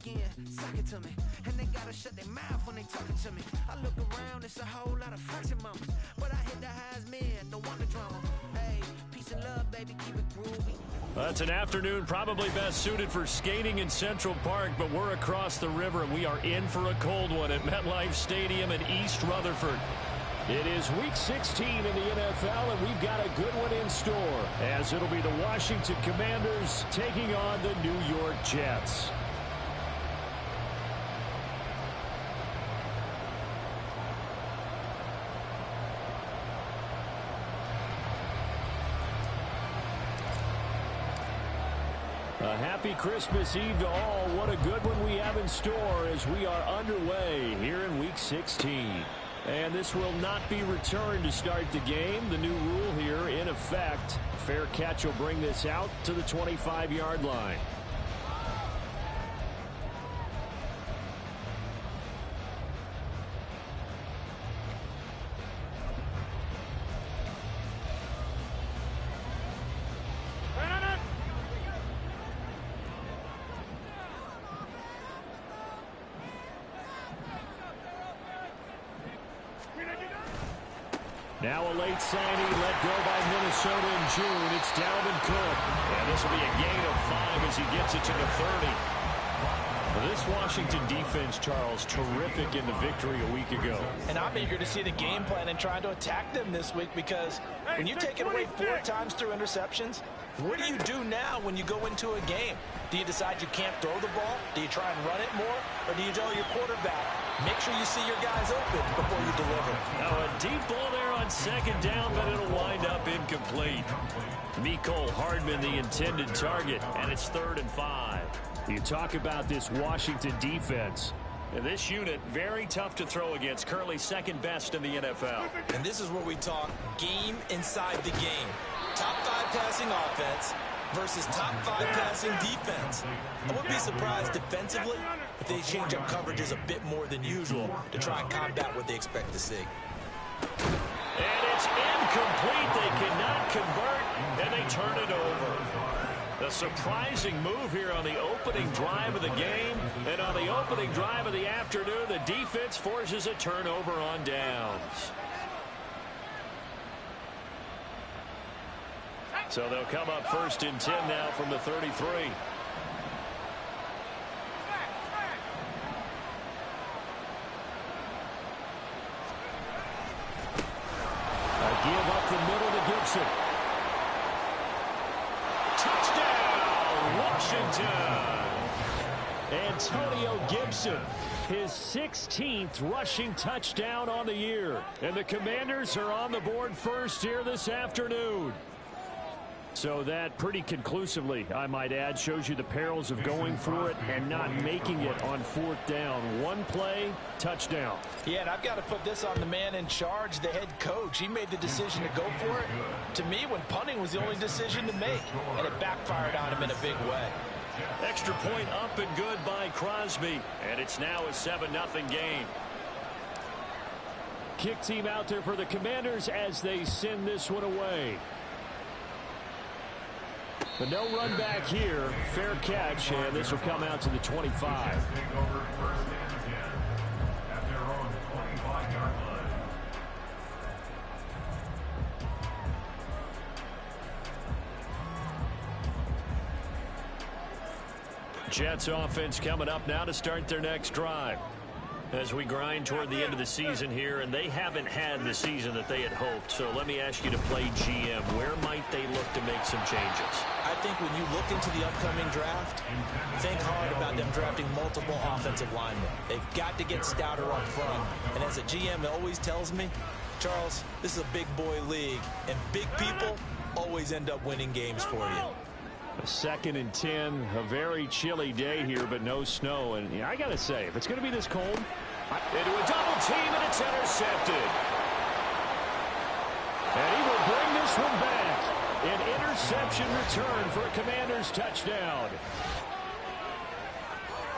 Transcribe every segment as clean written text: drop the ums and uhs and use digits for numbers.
in, suck it to me. And they gotta shut their mouth when they talking to me. I look around, it's a whole lot of fraction mamas. But I hit the highs, man, don't want the drama. Hey, peace and love, baby, keep it groovy. It's an afternoon probably best suited for skating in Central Park, but we're across the river and we are in for a cold one at MetLife Stadium in East Rutherford. It is Week 16 in the NFL, and we've got a good one in store, as it'll be the Washington Commanders taking on the New York Jets. A happy Christmas Eve to all. What a good one we have in store as we are underway here in Week 16. And this will not be returned to start the game. The new rule here in effect. Fair catch will bring this out to the 25-yard line. Now a late signing let go by Minnesota in June. It's Dalvin Cook. And this will be a gain of 5 as he gets it to the 30. This Washington defense, Charles, terrific in the victory a week ago. And I'm eager to see the game plan and trying to attack them this week, because when you take it away 4 times through interceptions, what do you do now when you go into a game? Do you decide you can't throw the ball? Do you try and run it more? Or do you tell your quarterback, make sure you see your guys open before you deliver? Now a deep ball there on second down, but it'll wind up incomplete. Mecole Hardman, the intended target, and it's 3rd and 5. You talk about this Washington defense. And this unit, very tough to throw against, currently second best in the NFL. And this is where we talk game inside the game. Top 5 passing offense versus top 5 passing defense. I wouldn't be surprised defensively if they change up coverages a bit more than usual to try and combat what they expect to see. And it's incomplete. They cannot convert, and they turn it over. A surprising move here on the opening drive of the game. And on the opening drive of the afternoon, the defense forces a turnover on downs. So they'll come up 1st and 10 now from the 33. A give up the middle to Gibson. Touchdown, Washington. Antonio Gibson, his 16th rushing touchdown on the year. And the Commanders are on the board first here this afternoon. So that pretty conclusively, I might add, shows you the perils of going for it and not making it on 4th down. One play, touchdown. Yeah, and I've got to put this on the man in charge, the head coach. He made the decision to go for it. To me, when punting was the only decision to make, and it backfired on him in a big way. Extra point up and good by Crosby, and it's now a 7-0 game. Kick team out there for the Commanders as they send this one away. But no run back here. Fair catch, and this will come out to the 25. Jets offense coming up now to start their next drive. As we grind toward the end of the season here, and they haven't had the season that they had hoped. So let me ask you to play GM. Where might they look to make some changes? I think when you look into the upcoming draft, think hard about them drafting multiple offensive linemen. They've got to get stouter up front. And as a GM, it always tells me, Charles, this is a big boy league, and big people always end up winning games for you. A 2nd and 10, a very chilly day here, but no snow. And I got to say, if it's going to be this cold, into a double team, and it's intercepted. And he will bring this one back. An interception return for a Commanders touchdown.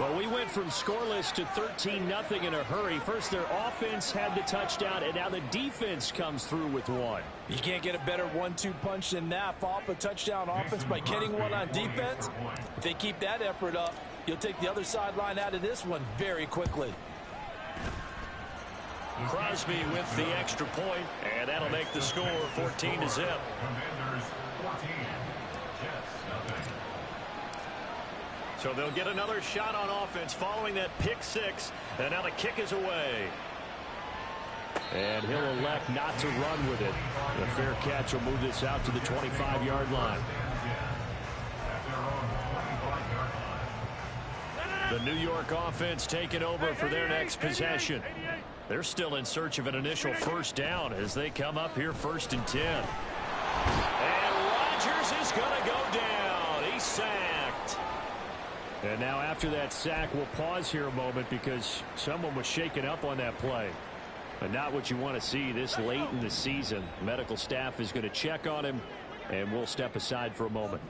Well, we went from scoreless to 13-0 in a hurry. First, their offense had the touchdown, and now the defense comes through with one. You can't get a better 1-2 punch than that. Follow up a touchdown offense by getting one on defense. If they keep that effort up, You'll take the other sideline out of this one very quickly. Crosby with the extra point, and that'll make the score 14-0. So they'll get another shot on offense following that pick six, and now the kick is away. And he'll elect not to run with it. The fair catch will move this out to the 25-yard line. The New York offense taking over for their next possession. They're still in search of an initial first down as they come up here 1st and 10. And Rodgers is going to go down. He's sacked. And now after that sack, we'll pause here a moment because someone was shaken up on that play. But not what you want to see this late in the season. Medical staff is going to check on him, and we'll step aside for a moment.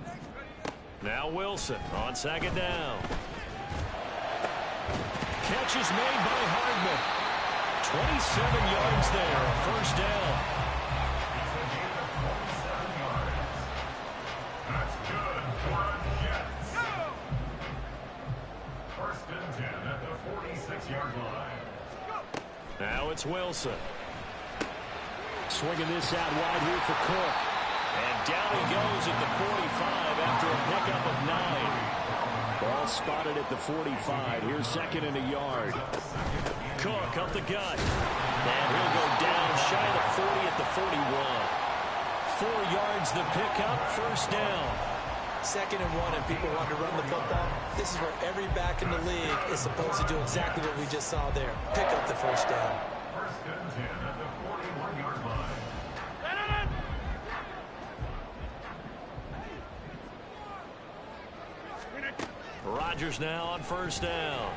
Now Wilson on 2nd down. Catch is made by Hardman. 27 yards there, a first down. That's good for a Jets. 1st and 10 at the 46-yard line. Now it's Wilson. Swinging this out wide here for Cook. And down he goes at the 45 after a pickup of 9. Ball spotted at the 45. Here's 2nd and a yard. Cook up the gut. And he'll go down shy of the 40 at the 41. 4 yards the pickup, first down. 2nd and 1 and people want to run the football. This is where every back in the league is supposed to do exactly what we just saw there. Pick up the first down. 1st and 10 at the 41-yard line. Rodgers now on 1st down.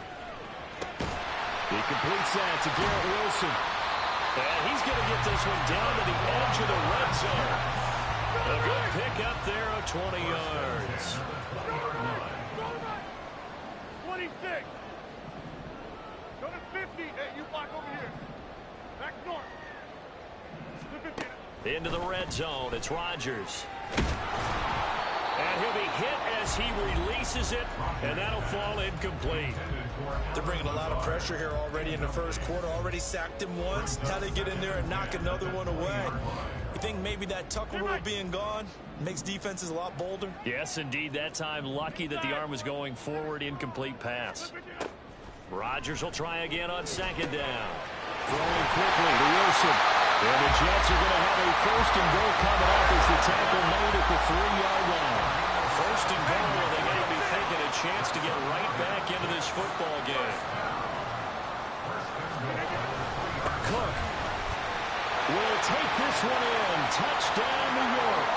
He completes that to Garrett Wilson. And he's going to get this one down to the edge of the red zone. A good pickup there of 20 yards. 26. Go to 50. Hey, you block over here. Back north. Into the red zone. It's Rodgers. And he'll be hit as he releases it, and that'll fall incomplete. They're bringing a lot of pressure here already in the first quarter. Already sacked him once. Now they get in there and knock another one away. You think maybe that Tucker rule being gone makes defenses a lot bolder? Yes, indeed. That time, lucky that the arm was going forward. Incomplete pass. Rodgers will try again on 2nd down. Throwing quickly to Wilson. And the Jets are going to have a 1st and goal coming up as the tackle made at the 3-yard line. 1st and goal, they're going to be taking a chance to get right back into this football game. Cook will take this one in. Touchdown, New York.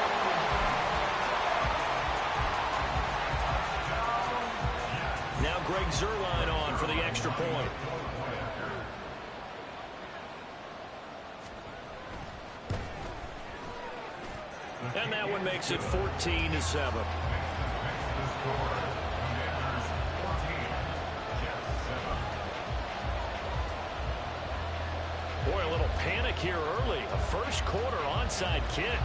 Now Greg Zuerlein on for the extra point. And that one makes it 14-7. Boy, a little panic here early. A first quarter onside kick.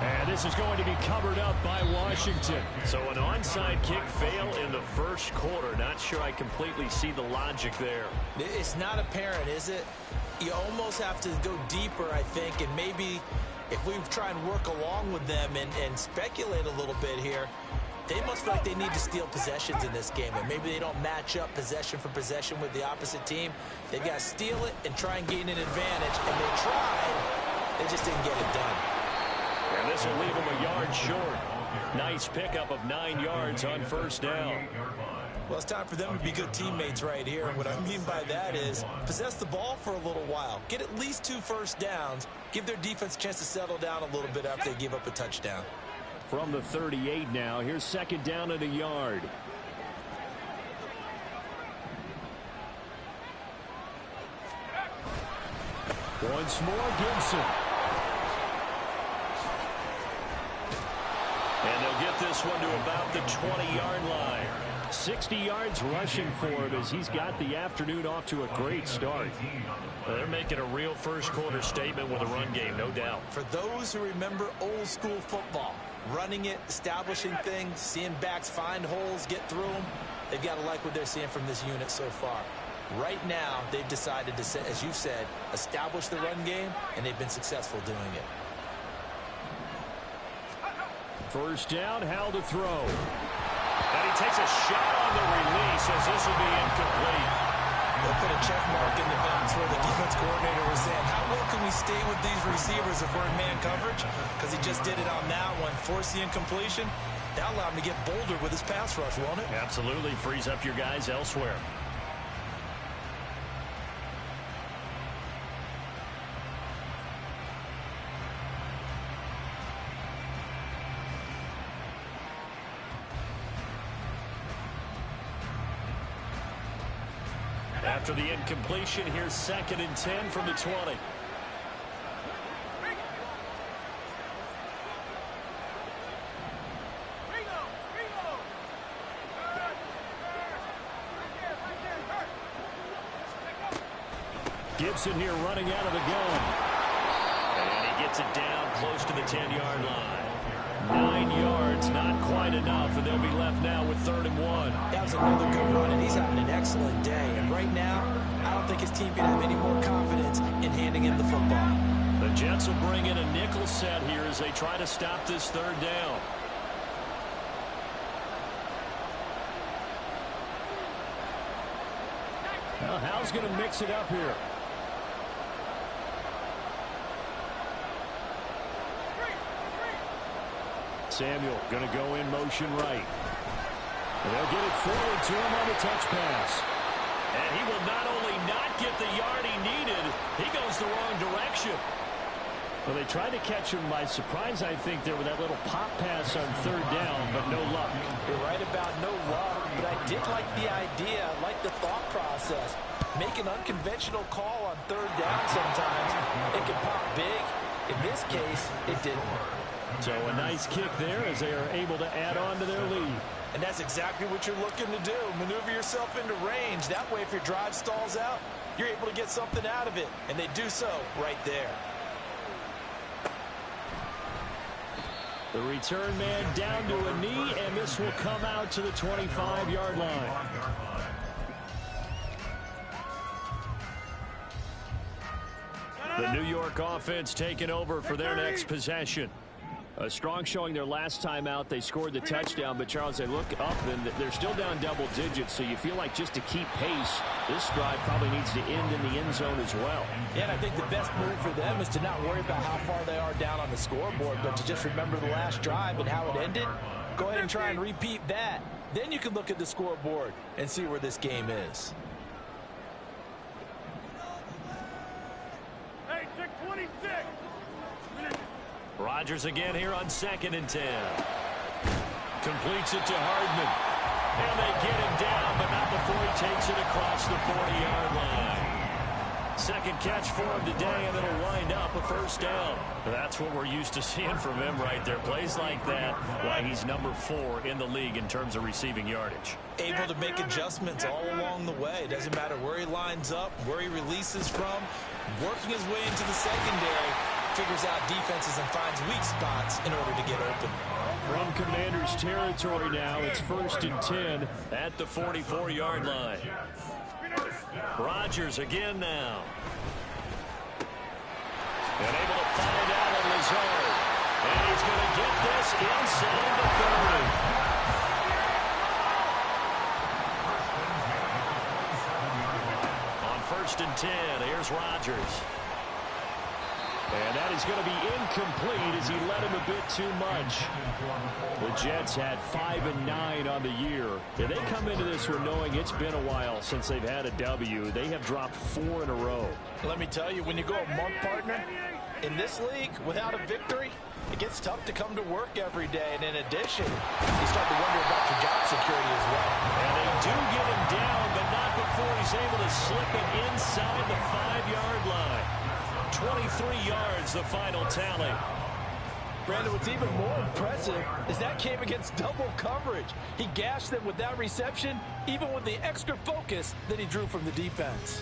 And this is going to be covered up by Washington. So an onside kick fail in the first quarter. Not sure I completely see the logic there. It's not apparent, is it? You almost have to go deeper, I think, and maybe if we try and work along with them and speculate a little bit here, they must feel like they need to steal possessions in this game, and maybe they don't match up possession for possession with the opposite team. They've got to steal it and try and gain an advantage, and they tried. They just didn't get it done. And this will leave them a yard short. Nice pickup of 9 yards on 1st down. Well, it's time for them to be good teammates right here. And what I mean by that is possess the ball for a little while. Get at least 2 first downs. Give their defense a chance to settle down a little bit after they give up a touchdown. From the 38 now, here's 2nd down and a yard. Once more, Gibson. And they'll get this one to about the 20-yard line. 60 yards rushing for him as he's got the afternoon off to a great start. Well, they're making a real first quarter statement with a run game, no doubt. For those who remember old school football, running it, establishing things, seeing backs find holes, get through them, they've got to like what they're seeing from this unit so far. Right now, they've decided to, as you said, establish the run game, and they've been successful doing it. First down, Howell to throw. And he takes a shot on the release as this will be incomplete. They'll put a check mark in the box where the defense coordinator was saying, how well can we stay with these receivers if we're in man coverage? Because he just did it on that one, force the incompletion. That allowed him to get bolder with his pass rush, won't it? Absolutely, frees up your guys elsewhere. After the incompletion, here's 2nd and 10 from the 20. Gibson here running out of the gun. And he gets it down close to the 10-yard line. 9 yards, not quite enough, and they'll be left now with 3rd and 1. That was another good run, and he's having an excellent day. And right now, I don't think his team can have any more confidence in handing him the football. The Jets will bring in a nickel set here as they try to stop this 3rd down. Well, Howell's going to mix it up here. Samuel going to go in motion right. And they'll get it forward to him on the touch pass. And he will not only not get the yard he needed, he goes the wrong direction. Well, they tried to catch him by surprise, I think, there with that little pop pass on 3rd down, but no luck. You're right about no luck, but I did like the idea, I like the thought process. Make an unconventional call on 3rd down sometimes. It can pop big. In this case, it didn't. So a nice kick there as they are able to add on to their lead. And that's exactly what you're looking to do. Maneuver yourself into range. That way, if your drive stalls out, you're able to get something out of it. And they do so right there. The return man down to a knee, and this will come out to the 25-yard line. The New York offense taking over for their next possession. A strong showing their last time out. They scored the touchdown, but Charles, they look up and they're still down double digits, so you feel like just to keep pace, this drive probably needs to end in the end zone as well. Yeah, and I think the best move for them is to not worry about how far they are down on the scoreboard, but to just remember the last drive and how it ended. Go ahead and try and repeat that. Then you can look at the scoreboard and see where this game is. Hey, check 26. Rodgers again here on 2nd and 10. Completes it to Hardman. And they get him down, but not before he takes it across the 40-yard line. Second catch for him today, and it'll wind up a 1st down. That's what we're used to seeing from him right there. Plays like that, why he's number 4 in the league in terms of receiving yardage. Able to make adjustments all along the way. Doesn't matter where he lines up, where he releases from. Working his way into the secondary. Figures out defenses and finds weak spots in order to get open. From Commanders territory now, it's 1st and 10 at the 44-yard line. Rodgers again now. And able to find out on Lazard. And he's going to get this inside the 30. On 1st and 10, here's Rodgers. And that is going to be incomplete as he led him a bit too much. The Jets had 5 and 9 on the year. And they come into this one knowing it's been a while since they've had a W. They have dropped 4 in a row. Let me tell you, when you go a month, partner, in this league, without a victory, it gets tough to come to work every day. And in addition, you start to wonder about your job security as well. And they do get him down, but not before he's able to slip it inside the 5-yard line. 23 yards, the final tally. Brandon, what's even more impressive is that came against double coverage. He gashed them with that reception, even with the extra focus that he drew from the defense.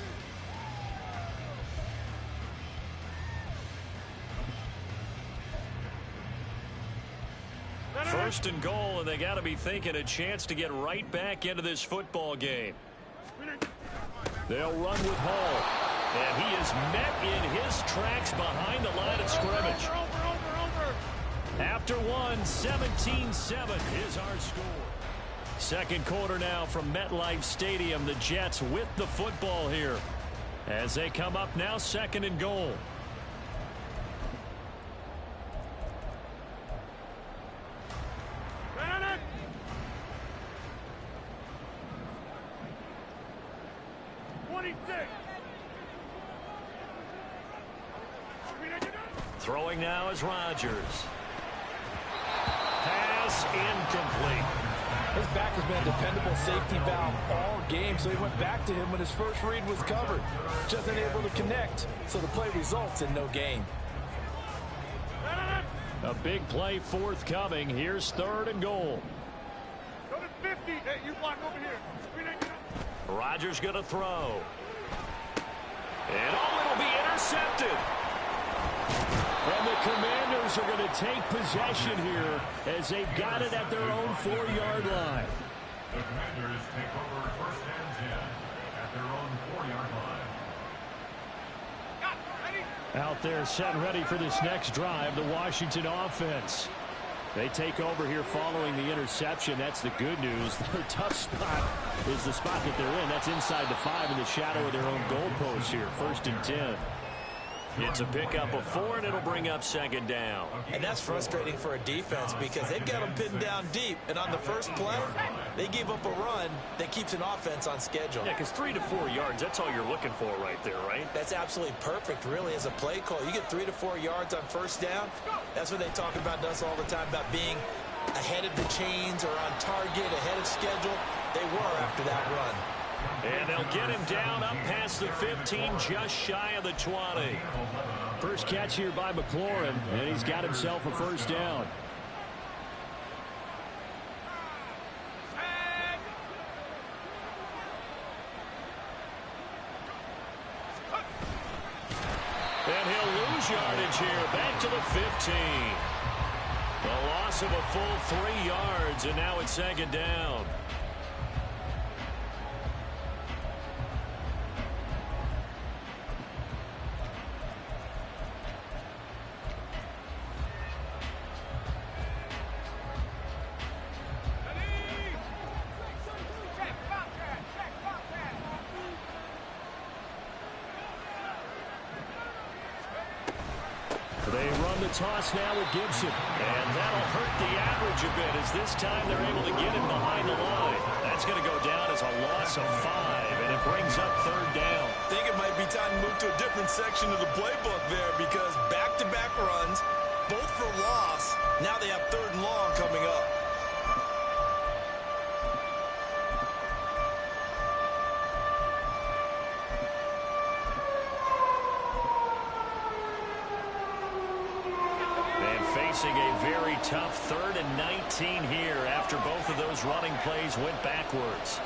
First and goal, and they got to be thinking a chance to get right back into this football game. They'll run with Hall, and he is met in his tracks behind the line of scrimmage. After one, 17-7 is our score. Second quarter now from MetLife Stadium. The Jets with the football here as they come up now, second and goal. Throwing now is Rodgers. Pass incomplete. His back has been a dependable safety valve all game, so he went back to him when his first read was covered. Just unable to connect, so the play results in no gain. A big play forthcoming. Here's third and goal. Go to 50. Hey, you block over here. Rodgers going to throw. And it'll be intercepted. And the Commanders are going to take possession here as they've got it at their own 4-yard line. The Commanders take over first and 10 at their own 4-yard line. Out there set and ready for this next drive, the Washington offense. They take over here following the interception. That's the good news. Their tough spot is the spot that they're in. That's inside the 5 in the shadow of their own goalpost here. First and 10. It's a pickup of 4, and it'll bring up second down. And that's frustrating for a defense because they've got them pinned down deep. And on the first play, they gave up a run that keeps an offense on schedule. Yeah, because 3 to 4 yards, that's all you're looking for right there, right? That's absolutely perfect, really, as a play call. You get 3 to 4 yards on first down. That's what they talk about to us all the time, about being ahead of the chains or on target, ahead of schedule. They were after that run. And they'll get him down up past the 15, just shy of the 20. First catch here by McLaurin, and he's got himself a first down. And he'll lose yardage here, back to the 15. A loss of a full 3 yards, and now it's second down. They run the toss now with Gibson. And that'll hurt the average a bit as this time they're able to get him behind the line. That's going to go down as a loss of 5, and it brings up third down. I think it might be time to move to a different section of the playbook there because back-to-back runs, both for loss. Now they have third and long coming up. Facing a very tough 3rd and 19 here after both of those running plays went backwards.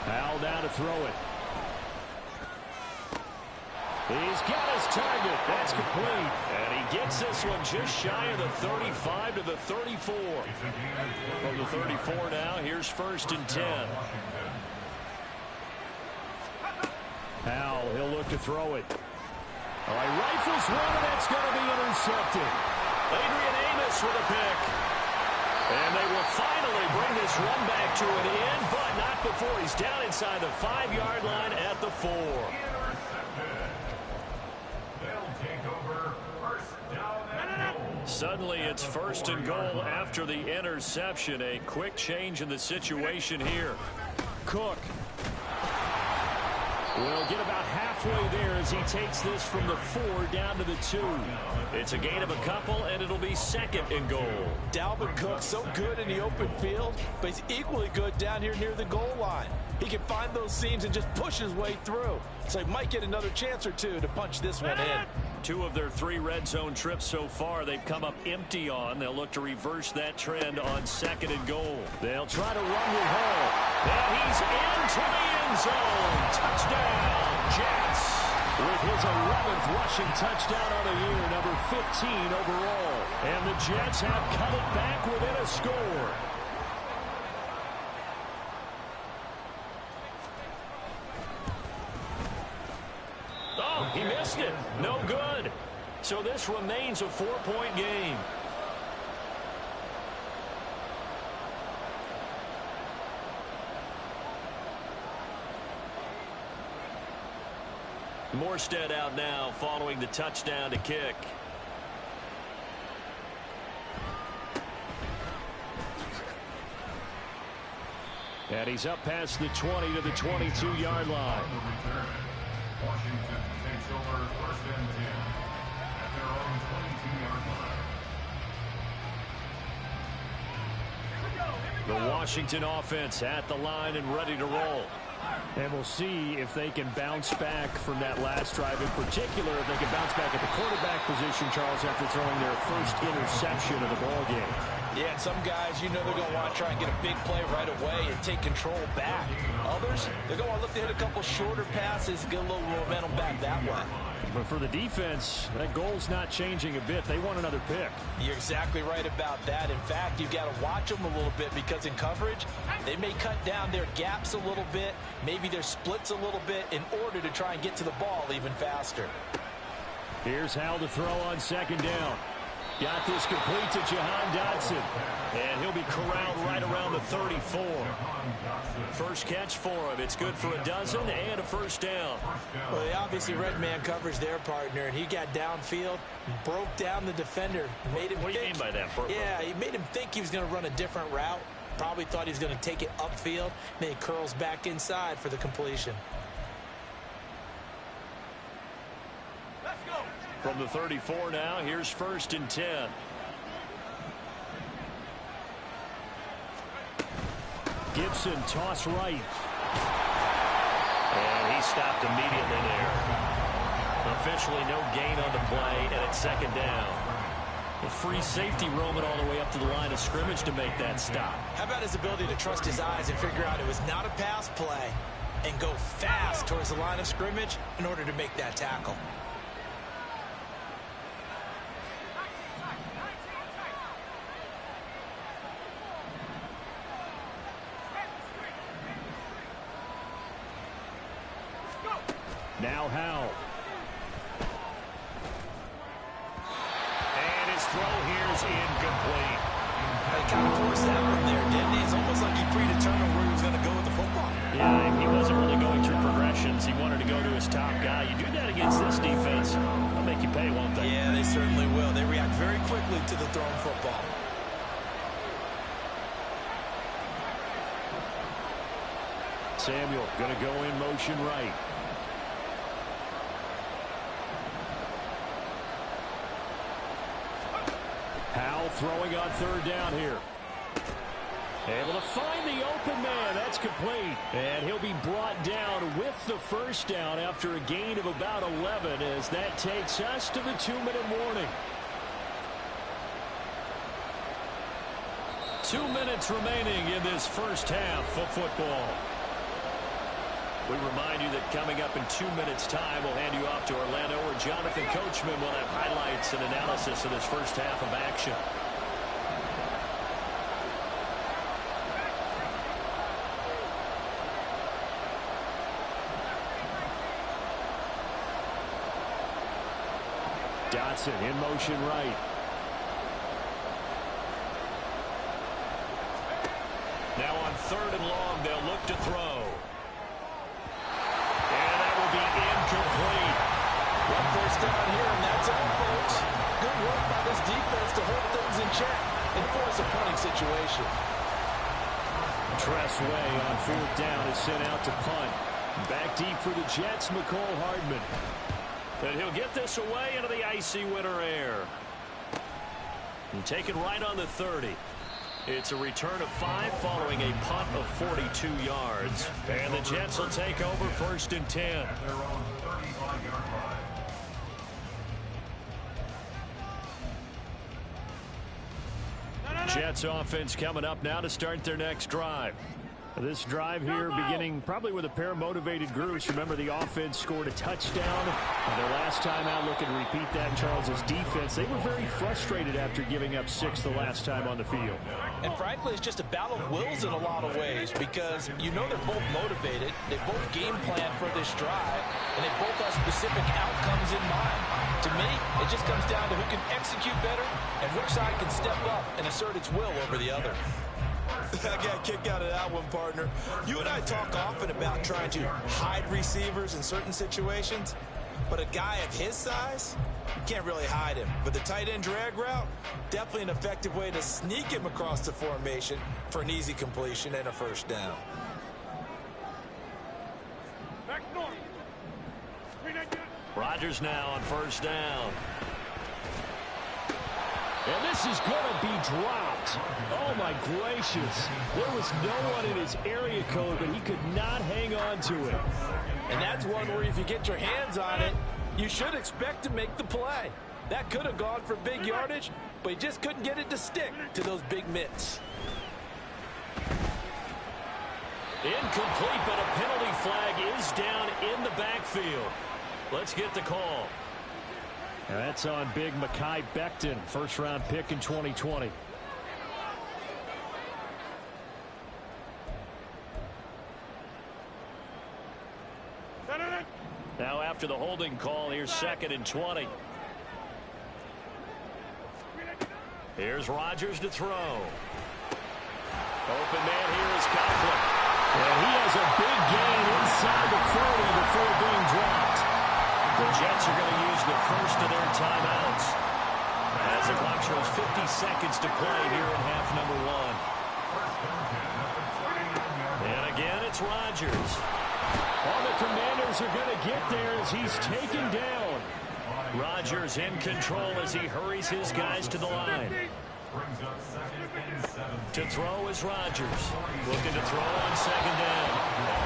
Howell down to throw it. He's got his target. That's complete. And he gets this one just shy of the 35 to the 34. From the 34 now, here's first and 10. Howell, he'll look to throw it. All right, rifles one, and that's going to be intercepted. Adrian Amos with a pick. And they will finally bring this run back to an end, but not before he's down inside the 5-yard line at the 4. They'll take over first down and goal. Suddenly it's first and goal after the interception. A quick change in the situation here. Cook. We'll get about halfway there as he takes this from the 4 down to the 2. It's a gain of a couple, and it'll be 2nd and goal. Dalvin Cook, so good in the open field, but he's equally good down here near the goal line. He can find those seams and just push his way through. So he might get another chance or two to punch this one in. 2 of their 3 red zone trips so far they've come up empty on. They'll look to reverse that trend on 2nd and goal. They'll try to run with Hall. And he's into the end zone. Touchdown, Jets. With his 11th rushing touchdown on the year, number 15 overall. And the Jets have cut it back within a score. Oh, he missed it. No good. So this remains a 4-point game. Morstead out now following the touchdown to kick. And he's up past the 20 to the 22-yard line. Washington takes over 1st and 10 at their own 22-yard line. The Washington offense at the line and ready to roll. And we'll see if they can bounce back from that last drive, in particular if they can bounce back at the quarterback position, Charles, after throwing their first interception of the ball game. Yeah, some guys, you know they're going to want to try and get a big play right away and take control back. Others, they're going to want to look to hit a couple shorter passes, get a little momentum back that way. But for the defense, that goal's not changing a bit. They want another pick. You're exactly right about that. In fact, you've got to watch them a little bit because in coverage, they may cut down their gaps a little bit, maybe their splits a little bit in order to try and get to the ball even faster. Here's Hal to throw on 2nd down. Got this complete to Jahan Dotson. And he'll be corralled right around the 34. First catch for him. It's good for a dozen and a 1st down. Well, they obviously red man covers their partner, and he got downfield, broke down the defender, made him What do you mean by that, Purple? Yeah, he made him think he was going to run a different route. Probably thought he was going to take it upfield. Then he curls back inside for the completion. From the 34 now, here's 1st and 10. Gibson toss right. And he stopped immediately there. Officially no gain on the play, and it's 2nd down. A free safety roaming all the way up to the line of scrimmage to make that stop. How about his ability to trust his eyes and figure out it was not a pass play and go fast towards the line of scrimmage in order to make that tackle? Now Hal. And his throw here's incomplete. He kind of forced that one there, didn't he? It's almost like he predetermined where he was going to go with the football. Yeah, he wasn't really going through progressions. He wanted to go to his top guy. You do that against this defense, they'll make you pay, won't they? Yeah, they certainly will. They react very quickly to the thrown football. Samuel going to go in motion right. Hal throwing on 3rd down here. Able to find the open man. That's complete. And he'll be brought down with the 1st down after a gain of about 11 as that takes us to the 2-minute warning. 2 minutes remaining in this first half of football. We remind you that coming up in 2 minutes' time, we'll hand you off to Orlando, where Jonathan Coachman will have highlights and analysis of this first half of action. Dotson in motion right. Now on 3rd and long, they'll look to throw. And that will be incomplete. One 1st down here, and that's all, folks. Good work by this defense to hold things in check and force a punting situation. Tress Way on 4th down is sent out to punt. Back deep for the Jets, Mecole Hardman. And he'll get this away into the icy winter air. And take it right on the 30. It's a return of 5 following a punt of 42 yards. And the Jets will take over 1st and 10. At their own 35-yard line. Jets offense coming up now to start their next drive. This drive here beginning probably with a pair of motivated groups. Remember, the offense scored a touchdown. And their last time out, looking to repeat that in Charles' defense. They were very frustrated after giving up 6 the last time on the field. And frankly, it's just a battle of wills in a lot of ways because you know they're both motivated. They both game plan for this drive, and they both have specific outcomes in mind. To me, it just comes down to who can execute better and which side can step up and assert its will over the other. I got a kick out of that one, partner. You and I talk often about trying to hide receivers in certain situations, but a guy of his size, you can't really hide him. But the tight end drag route, definitely an effective way to sneak him across the formation for an easy completion and a first down. Back north. Rodgers now on first down. And this is going to be dropped. Oh, my gracious. There was no one in his area code, but he could not hang on to it. And that's one where if you get your hands on it, you should expect to make the play. That could have gone for big yardage, but he just couldn't get it to stick to those big mitts. Incomplete, but a penalty flag is down in the backfield. Let's get the call. And that's on big Mekhi Becton, first-round pick in 2020. Now after the holding call, here's 2nd and 20. Here's Rodgers to throw. Open man here is Coughlin. And he has a big gain inside the 40 before being dropped. The Jets are going to use the first of their timeouts as the clock shows 50 seconds to play here in half number 1. And again, it's Rodgers. All the Commanders are going to get there as he's taken down. Rodgers in control as he hurries his guys to the line. To throw is Rodgers. Looking to throw on 2nd down.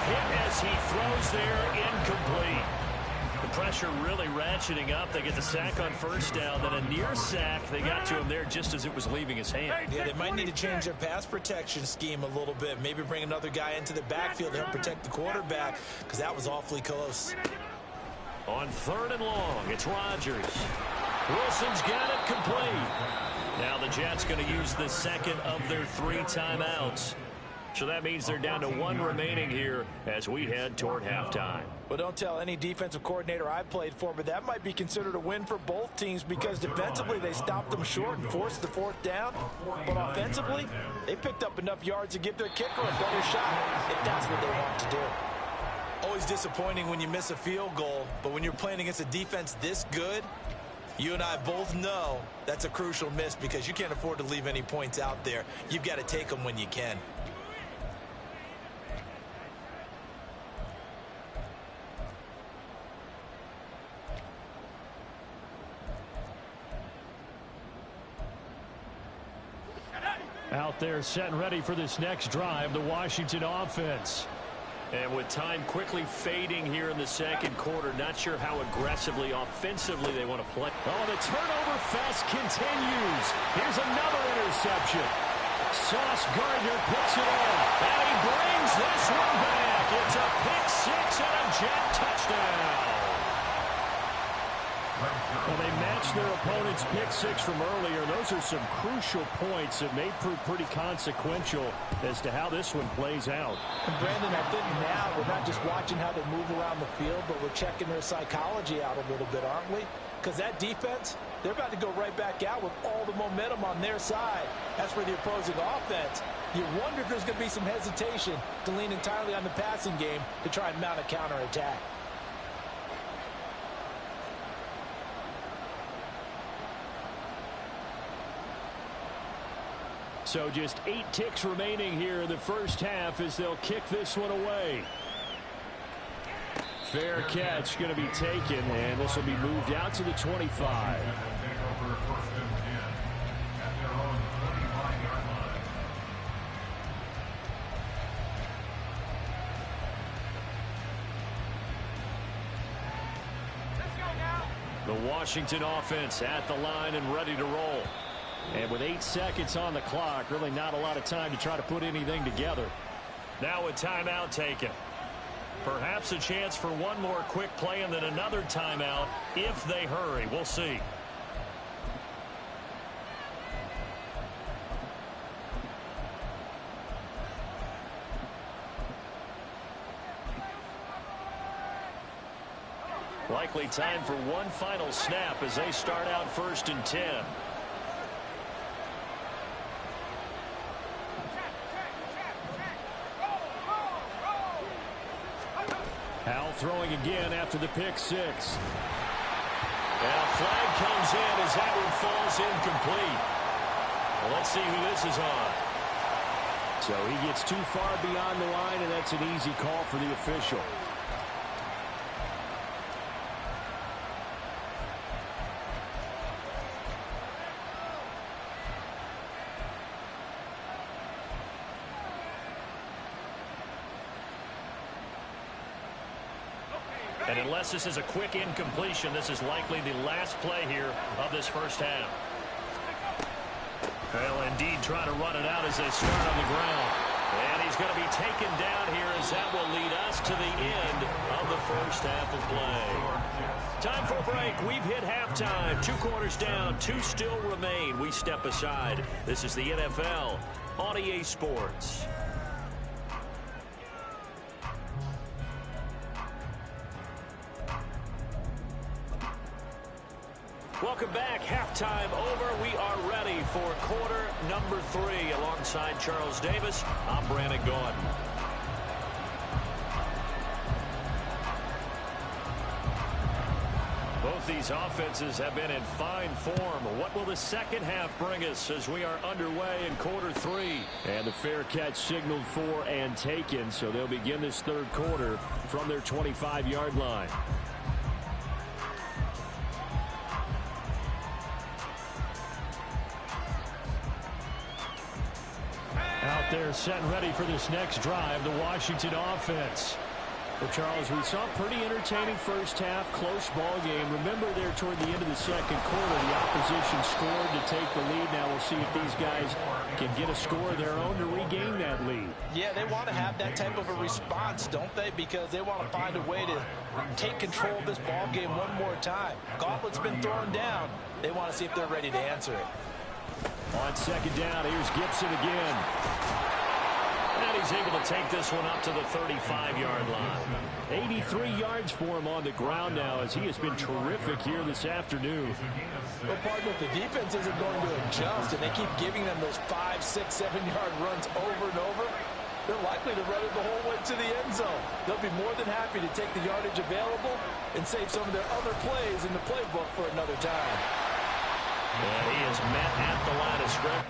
Hit as he throws there, incomplete. The pressure really ratcheting up. They get the sack on 1st down, then a near sack. They got to him there just as it was leaving his hand. Yeah, they might need to change their pass protection scheme a little bit. Maybe bring another guy into the backfield to help protect the quarterback because that was awfully close. On 3rd and long, it's Rodgers. Wilson's got it complete. Now the Jets going to use the second of their 3 timeouts. So that means they're down to 1 remaining here as we head toward halftime. Well, don't tell any defensive coordinator I played for, but that might be considered a win for both teams because defensively they stopped them short and forced the 4th down. But offensively, they picked up enough yards to give their kicker a better shot if that's what they want to do. Always disappointing when you miss a field goal, but when you're playing against a defense this good, you and I both know that's a crucial miss because you can't afford to leave any points out there. You've got to take them when you can. Out there set and ready for this next drive, the Washington offense. And with time quickly fading here in the 2nd quarter, not sure how aggressively, offensively they want to play. Oh, the turnover fest continues. Here's another interception. Sauce Gardner picks it up, and he brings this one back. It's a pick 6 and a Jet touchdown. Well, they matched their opponent's pick 6 from earlier. Those are some crucial points that may prove pretty consequential as to how this one plays out. And Brandon, I think now we're not just watching how they move around the field, but we're checking their psychology out a little bit, aren't we? Because that defense, they're about to go right back out with all the momentum on their side. As for the opposing offense, you wonder if there's going to be some hesitation to lean entirely on the passing game to try and mount a counterattack. So just 8 ticks remaining here in the first half as they'll kick this one away. fair catch going to be taken, and this will be moved out to the 25. The Washington offense at the line and ready to roll. And with 8 seconds on the clock, really not a lot of time to try to put anything together. Now a timeout taken. Perhaps a chance for one more quick play and then another timeout if they hurry. We'll see. Likely time for one final snap as they start out 1st and 10. Howell throwing again after the pick 6. And a flag comes in as that one falls incomplete. Well, let's see who this is on. So he gets too far beyond the line, and that's an easy call for the official. And unless this is a quick incompletion, this is likely the last play here of this first half. Well, indeed, trying to run it out as they start on the ground. And he's going to be taken down here as that will lead us to the end of the first half of play. Time for a break. We've hit halftime. 2 quarters down, 2 still remain. We step aside. This is the NFL on EA Sports. Welcome back. Halftime over. We are ready for quarter number 3. Alongside Charles Davis, I'm Brandon Gaudin. Both these offenses have been in fine form. What will the second half bring us as we are underway in quarter 3? And the fair catch signaled for and taken, so they'll begin this third quarter from their 25-yard line. Out there set and ready for this next drive, the Washington offense. Well, Charles, we saw a pretty entertaining first half, close ball game. Remember there toward the end of the second quarter, the opposition scored to take the lead. Now we'll see if these guys can get a score of their own to regain that lead. Yeah, they want to have that type of a response, don't they? Because they want to find a way to take control of this ball game one more time. Gauntlet's been thrown down. They want to see if they're ready to answer it. On second down, here's Gibson again. And he's able to take this one up to the 35-yard line. 83 yards for him on the ground now as he has been terrific here this afternoon. Well, partner, if the defense isn't going to adjust and they keep giving them those 5, 6, 7-yard runs over and over, they're likely to run it the whole way to the end zone. They'll be more than happy to take the yardage available and save some of their other plays in the playbook for another time. And he is met at the line of scrimmage.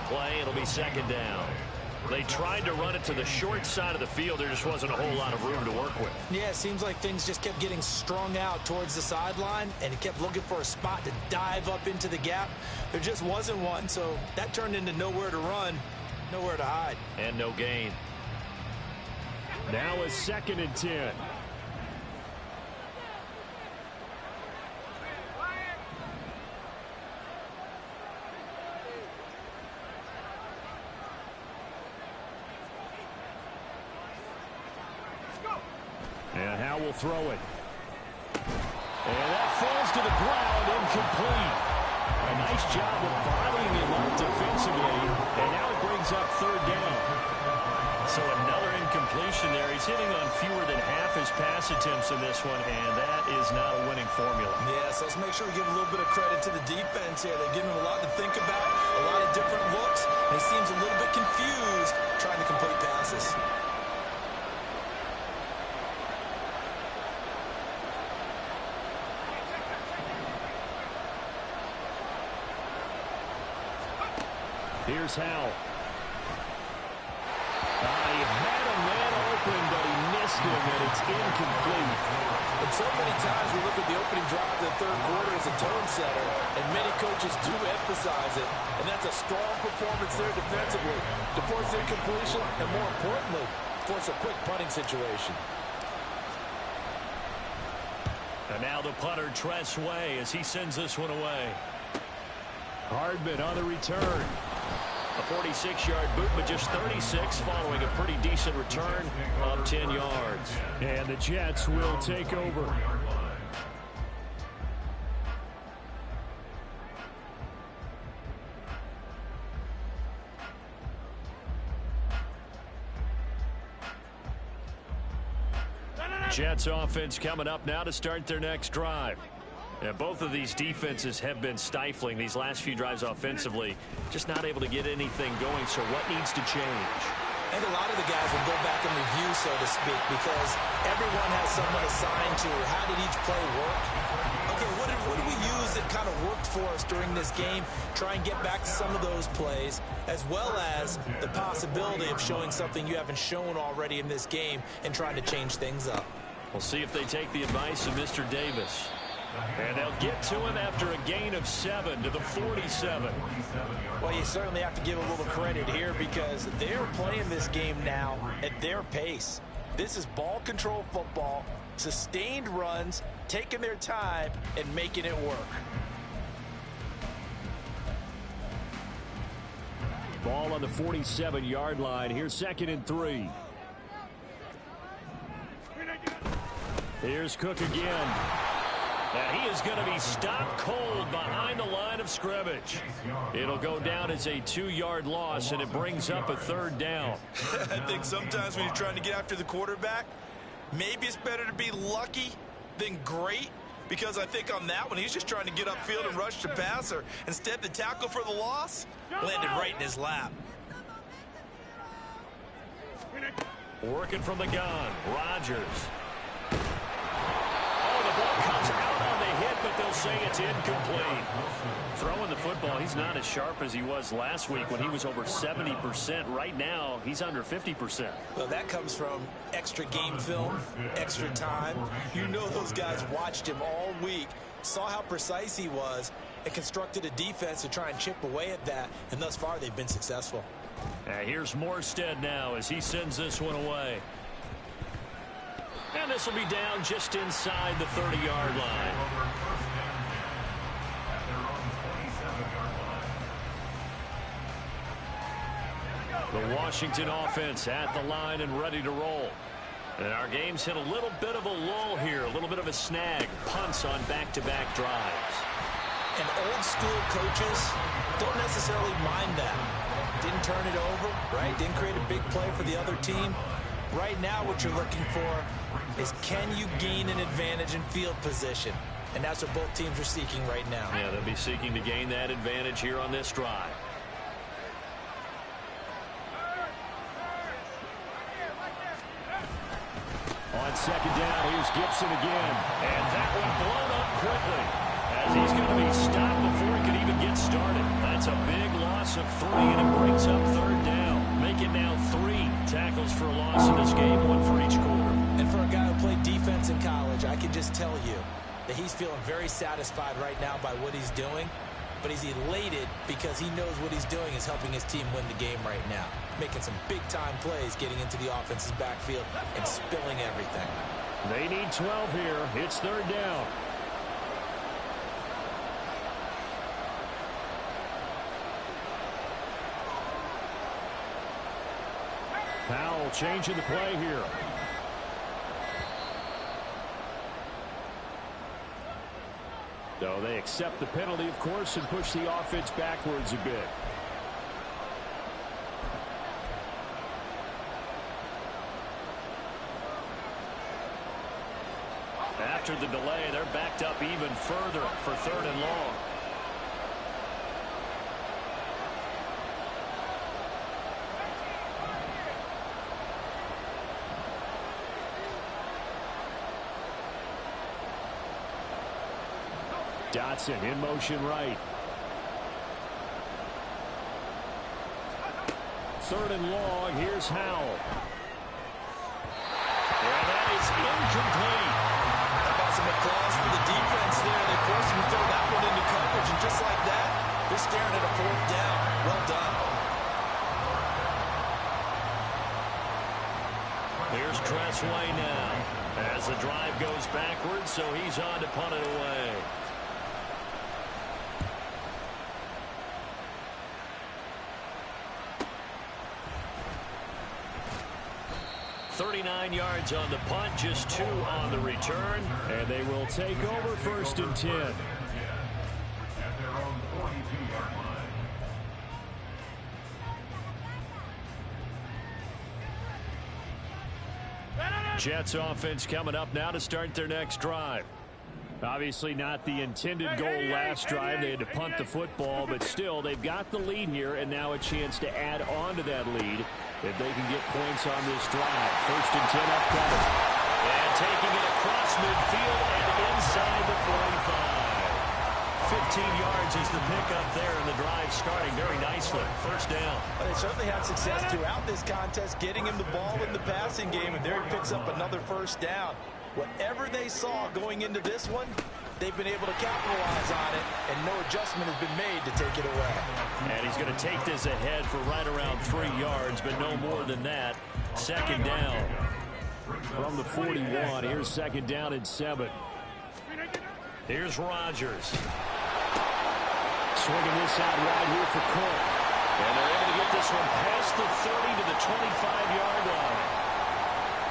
Play. It'll be second down. They tried to run it to the short side of the field. There just wasn't a whole lot of room to work with. Yeah, it seems like things just kept getting strung out towards the sideline, and he kept looking for a spot to dive up into the gap. There just wasn't one, so that turned into nowhere to run, nowhere to hide. And no gain. Now a 2nd and 10. And Howell will throw it. And that falls to the ground, incomplete. a nice job of bottling him up defensively, and now it brings up third down. So another incompletion there. He's hitting on fewer than half his pass attempts in this one, and that is not a winning formula. Yeah, so let's make sure we give a little bit of credit to the defense here. They're giving him a lot to think about, a lot of different looks, and he seems a little bit confused trying to complete passes. Here's Howell. He had a man open, but he missed him, and it's incomplete. And so many times we look at the opening drive of the third quarter as a tone setter, and many coaches do emphasize it. And that's a strong performance there defensively to force incompletion, and more importantly, force a quick punting situation. And now the punter, Tress Way, as he sends this one away. Hardman on the return. A 46-yard boot, but just 36 following a pretty decent return of 10 yards. And the Jets will take over. Jets offense coming up now to start their next drive. Yeah, both of these defenses have been stifling these last few drives offensively. Just not able to get anything going, so what needs to change? I think a lot of the guys will go back and review, so to speak, because everyone has someone assigned to how did each play work. Okay, what did we use that kind of worked for us during this game? Try and get back to some of those plays, as well as the possibility of showing something you haven't shown already in this game and trying to change things up. We'll see if they take the advice of Mr. Davis. And they'll get to him after a gain of 7 to the 47. Well, you certainly have to give a little credit here because they're playing this game now at their pace. This is ball control football, sustained runs, taking their time, and making it work. Ball on the 47-yard line. Here's 2nd and 3. Here's Cook again. And he is going to be stopped cold behind the line of scrimmage. It'll go down as a 2-yard loss, and it brings up a 3rd down. I think sometimes when you're trying to get after the quarterback, maybe it's better to be lucky than great, because I think on that one, he's just trying to get upfield and rush the passer. Instead, the tackle for the loss landed right in his lap. Working from the gun, Rodgers. The ball comes out on the hit, but they'll say it's incomplete. Throwing the football, he's not as sharp as he was last week when he was over 70%. Right now, he's under 50%. Well, that comes from extra game film, extra time. You know those guys watched him all week, saw how precise he was, and constructed a defense to try and chip away at that, and thus far they've been successful. Here's Morstead now as he sends this one away. And this will be down just inside the 30-yard line. The Washington offense at the line and ready to roll. And our game's hit a little bit of a lull here, a little bit of a snag. Punts on back-to-back drives. And old school coaches don't necessarily mind that. Didn't turn it over, right? Didn't create a big play for the other team. Right now what you're looking for is can you gain an advantage in field position? And that's what both teams are seeking right now. Yeah, they'll be seeking to gain that advantage here on this drive. On 2nd down, here's Gibson again. And that one blown up quickly as he's going to be stopped before he could even get started. That's a big loss of 3, and it brings up 3rd down. Make it now 3 tackles for a loss in this game, 1 for each quarter. And for a guy who played defense in college, I can just tell you that he's feeling very satisfied right now by what he's doing. But he's elated because he knows what he's doing is helping his team win the game right now. Making some big-time plays, getting into the offense's backfield and spilling everything. They need 12 here. It's 3rd down. Powell changing the play here. So they accept the penalty, of course, and push the offense backwards a bit. After the delay, they're backed up even further for 3rd and long. Dotson in motion right. 3rd and long. Here's Howell. And that is incomplete. How about some applause for the defense there? They forced him to throw that one into coverage, and just like that, they're staring at a 4th down. Well done. Here's Tressway now. As the drive goes backwards, so he's on to punt it away. .39 yards on the punt, just 2 on the return, and they will take over 1st and 10. At their own 42-yard line. Jets offense coming up now to start their next drive. Obviously not the intended goal last drive. They had to punt the football, but still they've got the lead here, and now a chance to add on to that lead if they can get points on this drive. 1st and 10 upcoming. And taking it across midfield and inside the 45. 15 yards is the pickup there, and the drive starting very nicely. 1st down. Well, they certainly had success throughout this contest, getting him the ball in the passing game, and there he picks up another 1st down. Whatever they saw going into this one, they've been able to capitalize on it, and no adjustment has been made to take it away. And he's going to take this ahead for right around 3 yards, but no more than that. 2nd down from the 41. Here's 2nd down and 7. Here's Rodgers. Swinging this out wide here for Cook. And they're able to get this one past the 30 to the 25-yard line.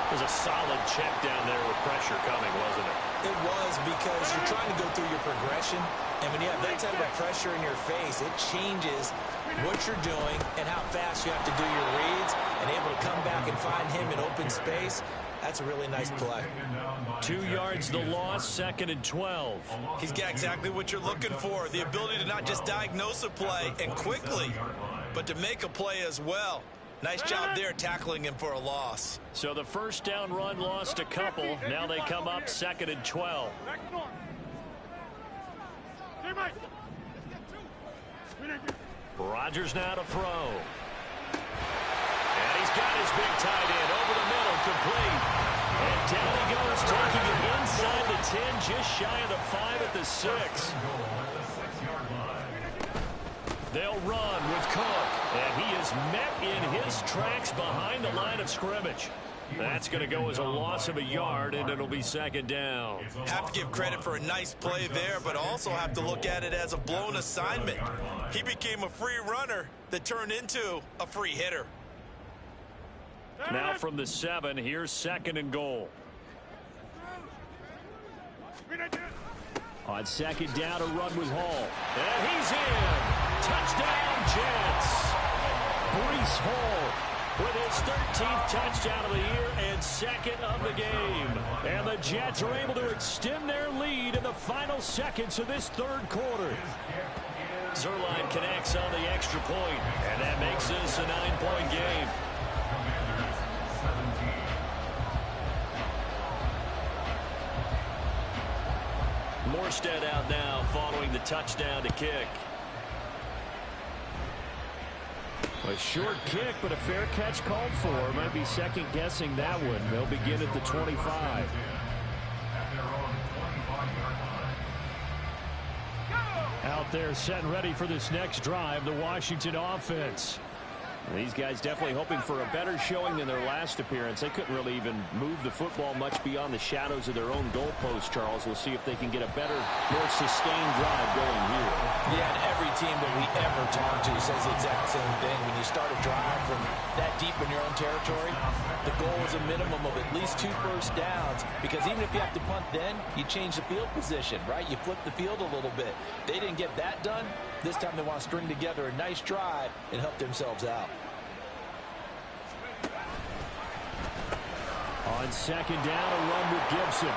It was a solid check down there with pressure coming, wasn't it? It was, because you're trying to go through your progression, and when you have that type of pressure in your face, it changes what you're doing and how fast you have to do your reads, and able to come back and find him in open space. That's a really nice play. 2 yards the loss, 2nd and 12. He's got exactly what you're looking for, the ability to not just diagnose a play and quickly, but to make a play as well. Nice job there tackling him for a loss. So the 1st down run lost a couple. Now they come up 2nd and 12. Rodgers now to throw. And he's got his big tight end over the middle, complete. And down he goes, taking it inside the 10, just shy of the 5 at the 6. They'll run with Cook, and he is met in his tracks behind the line of scrimmage. That's going to go as a loss of a yard, and it'll be 2nd down. Have to give credit for a nice play there, but also have to look at it as a blown assignment. He became a free runner that turned into a free hitter. Now from the 7, here's 2nd and goal. On 2nd down, a run with Hall. And he's in. Touchdown, Jets. Breece Hall with his 13th touchdown of the year and 2nd of the game. And the Jets are able to extend their lead in the final seconds of this 3rd quarter. Zuerlein connects on the extra point, and that makes this a 9-point game. Morstead out now following the touchdown to kick. A short kick, but a fair catch called for. Might be second-guessing that one. They'll begin at the 25. Out there set and ready for this next drive, the Washington offense. These guys definitely hoping for a better showing than their last appearance. They couldn't really even move the football much beyond the shadows of their own goalpost, Charles. We'll see if they can get a better, more sustained drive going here. Yeah, and every team that we ever talk to says the exact same thing. When you start a drive from that deep in your own territory, the goal is a minimum of at least 2 first downs, because even if you have to punt then, you change the field position, right? You flip the field a little bit. They didn't get that done. This time they want to string together a nice drive and help themselves out. On second down, a run with Gibson.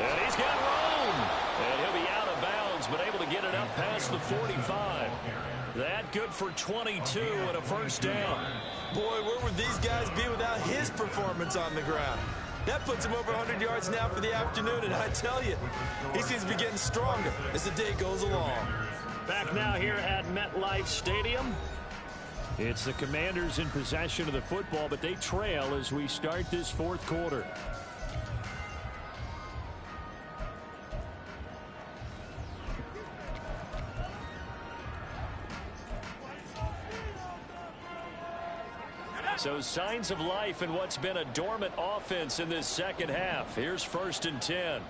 And he's got room. And he'll be out of bounds, but able to get it up past the 45. That good for 22 and a first down. Boy, where would these guys be without his performance on the ground? That puts him over 100 yards now for the afternoon, and I tell you, he seems to be getting stronger as the day goes along. Back now here at MetLife Stadium. It's the Commanders in possession of the football, but they trail as we start this fourth quarter. So signs of life in what's been a dormant offense in this second half. Here's 1st and 10.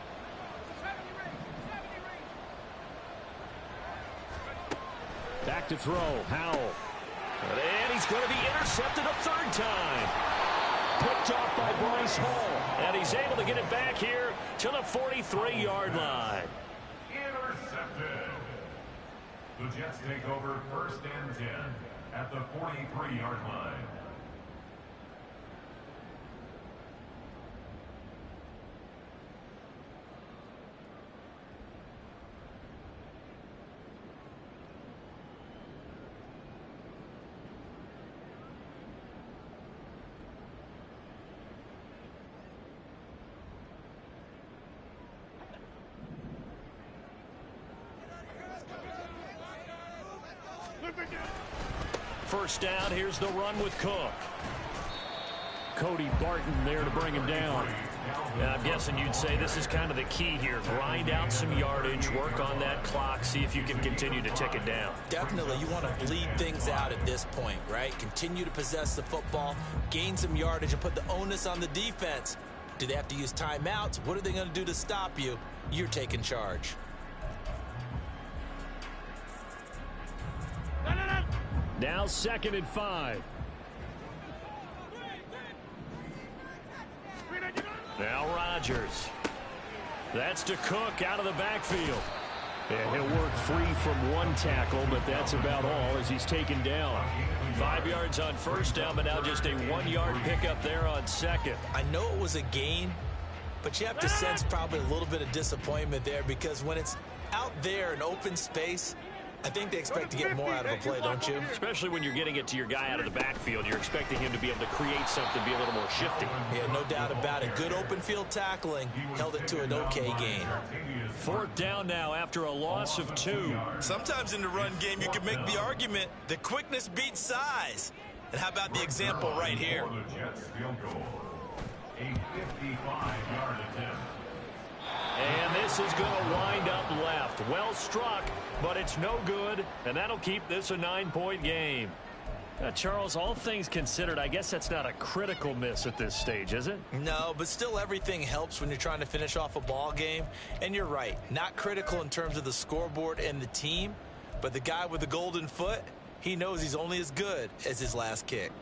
Back to throw. Howell. And he's going to be intercepted a 3rd time. Picked off by Bryce Hall. And he's able to get it back here to the 43-yard line. Intercepted. The Jets take over 1st and 10 at the 43-yard line. First down, here's the run with Cook. Cody Barton there to bring him down. Now, I'm guessing you'd say this is kind of the key here. Grind out some yardage, work on that clock, see if you can continue to tick it down. Definitely, you want to bleed things out at this point, right? Continue to possess the football, gain some yardage, and put the onus on the defense. Do they have to use timeouts? What are they going to do to stop you? You're taking charge. Now 2nd and 5. Now Rodgers. That's to Cook out of the backfield. And he'll work free from one tackle, but that's about all as he's taken down. 5 yards on first down, but now just a 1-yard pickup there on second. I know it was a gain, but you have to sense probably a little bit of disappointment there, because when it's out there in open space, I think they expect to get more out of a play, don't you? Especially when you're getting it to your guy out of the backfield. You're expecting him to be able to create something, be a little more shifty. Yeah, no doubt about it. Good open field tackling held it to an okay gain. 4th down now after a loss of 2. Sometimes in the run game, you can make the argument that quickness beats size. And how about the example right here? For the Jets field goal, a 55-yard attempt. And this is going to wind up left. Well struck, but it's no good, and that'll keep this a 9-point game. Charles, all things considered, I guess that's not a critical miss at this stage, is it? No, but still everything helps when you're trying to finish off a ball game. And you're right, not critical in terms of the scoreboard and the team, but the guy with the golden foot, he knows he's only as good as his last kick.